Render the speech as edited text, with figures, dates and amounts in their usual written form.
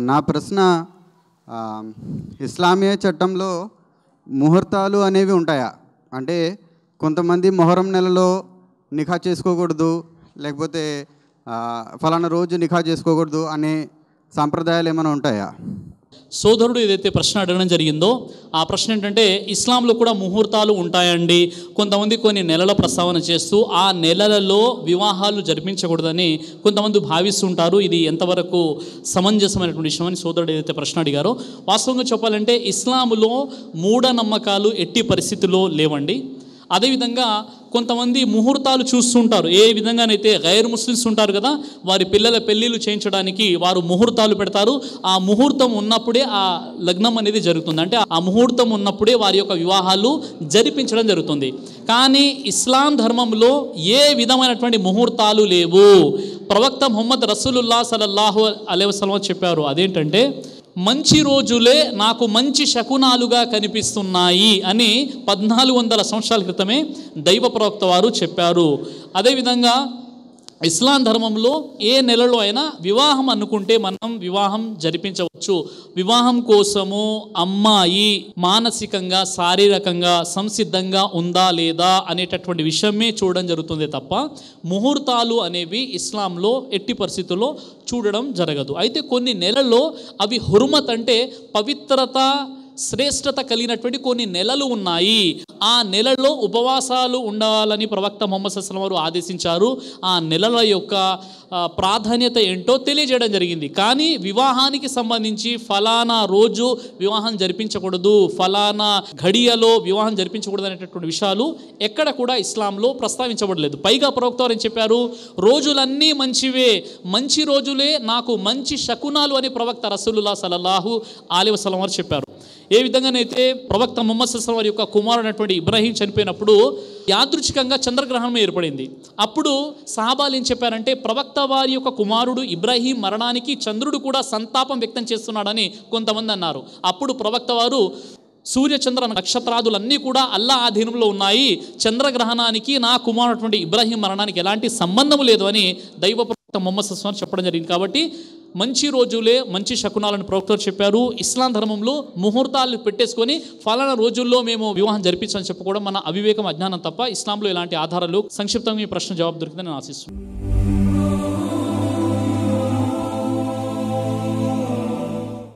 నా ప్రశ్న ఇస్లామీయ చట్టంలో ముహూర్తాలు అనేవి ఉంటాయా? అంటే కొంతమంది మొహరం నెలలో నిఖా చేసుకోకూడదు, లేకపోతే ఫలానా రోజు నిఖా చేసుకోకూడదు అనే సాంప్రదాయాలు ఏమైనా ఉంటాయా? సోదరుడు ఏదైతే ప్రశ్న అడగడం జరిగిందో ఆ ప్రశ్న ఏంటంటే, ఇస్లాంలో కూడా ముహూర్తాలు ఉంటాయండి. కొంతమంది కొన్ని నెలల ప్రస్తావన చేస్తూ ఆ నెలలలో వివాహాలు జరిపించకూడదని కొంతమంది భావిస్తుంటారు. ఇది ఎంతవరకు సమంజసమైనటువంటి విషయం అని సోదరుడు ఏదైతే ప్రశ్న అడిగారో, వాస్తవంగా చెప్పాలంటే ఇస్లాంలో మూఢనమ్మకాలు ఎట్టి పరిస్థితుల్లో లేవండి. అదేవిధంగా కొంతమంది ముహూర్తాలు చూస్తుంటారు. ఏ విధంగానైతే గైర్ ముస్లిమ్స్ ఉంటారు కదా, వారి పిల్లల పెళ్ళిళ్ళు చేయించడానికి వారు ముహూర్తాలు పెడతారు. ఆ ముహూర్తం ఉన్నప్పుడే ఆ లగ్నం అనేది జరుగుతుంది. అంటే ఆ ముహూర్తం ఉన్నప్పుడే వారి యొక్క వివాహాలు జరిపించడం జరుగుతుంది. కానీ ఇస్లాం ధర్మంలో ఏ విధమైనటువంటి ముహూర్తాలు లేవు. ప్రవక్త ముహమ్మద్ రసూలుల్లాహ్ సల్లల్లాహు అలైహి వసల్లం చెప్పారు, అదేంటంటే మంచి రోజులే నాకు మంచి శకునాలుగా కనిపిస్తున్నాయి అని 1400 సంవత్సరాల క్రితమే దైవ ప్రవక్త వారు చెప్పారు. అదేవిధంగా ఇస్లాం ధర్మంలో ఏ నెలలో అయినా వివాహం అనుకుంటే మనం వివాహం జరిపించవచ్చు. వివాహం కోసము అమ్మాయి మానసికంగా శారీరకంగా సంసిద్ధంగా ఉందా లేదా అనేటటువంటి విషయమే చూడడం జరుగుతుంది తప్ప ముహూర్తాలు అనేవి ఇస్లాంలో ఎట్టి పరిస్థితుల్లో చూడడం జరగదు. అయితే కొన్ని నెలల్లో అవి హుర్మత్ అంటే పవిత్రత శ్రేష్టత కలిగినటువంటి కొన్ని నెలలు ఉన్నాయి. ఆ నెలలో ఉపవాసాలు ఉండాలని ప్రవక్త ముహమ్మద్ సల్లల్లాహు అలైహి వసల్లం వారు ఆదేశించారు. ఆ నెలల యొక్క ప్రాధాన్యత ఏంటో తెలియజేయడం జరిగింది. కానీ వివాహానికి సంబంధించి ఫలానా రోజు వివాహం జరిపించకూడదు, ఫలానా ఘడియలో వివాహం జరిపించకూడదు అనేటటువంటి విషయాలు ఎక్కడ కూడా ఇస్లాంలో ప్రస్తావించబడలేదు. పైగా ప్రవక్త వారు ఏం చెప్పారు, రోజులన్నీ మంచివే, మంచి రోజులే నాకు మంచి శకునాలు అని ప్రవక్త రసూలుల్లాహ్ సల్లల్లాహు అలైహి వసల్లం వారు చెప్పారు. ఏ విధంగానైతే ప్రవక్త ముహమ్మద్ సల్లల్లాహు అలైహి వసల్లం వారి యొక్క కుమారుడైనటువంటి ఇబ్రాహీం చనిపోయినప్పుడు యాదృచ్ఛికంగా చంద్రగ్రహణం ఏర్పడింది. అప్పుడు సహాబాలు ఏం చెప్పారంటే, ప్రవక్త వారి యొక్క కుమారుడు ఇబ్రాహీం మరణానికి చంద్రుడు కూడా సంతాపం వ్యక్తం చేస్తున్నాడని కొంతమంది అన్నారు. అప్పుడు ప్రవక్త వారు సూర్యచంద్ర నక్షత్రాదులన్నీ కూడా అల్లా ఆధీనంలో ఉన్నాయి, చంద్రగ్రహణానికి నా కుమారుడు ఇబ్రాహీం మరణానికి ఎలాంటి సంబంధం లేదు అని దైవ ప్రవక్త ముహమ్మద్ సల్లల్లాహు అలైహి వసల్లం చెప్పడం జరిగింది. కాబట్టి మంచి రోజులే మంచి శకునాలను ప్రవక్తలు చెప్పారు. ఇస్లాం ధర్మంలో ముహూర్తాలు పెట్టేసుకొని ఫలానా రోజుల్లో మేము వివాహం జరిపించాలని చెప్పుకోవడం మన అవివేకం, అజ్ఞానం తప్ప ఇస్లాంలో ఎలాంటి ఆధారాలు. సంక్షిప్తంగా ఈ ప్రశ్న జవాబు దొరికిందని నేను ఆశిస్తున్నాను.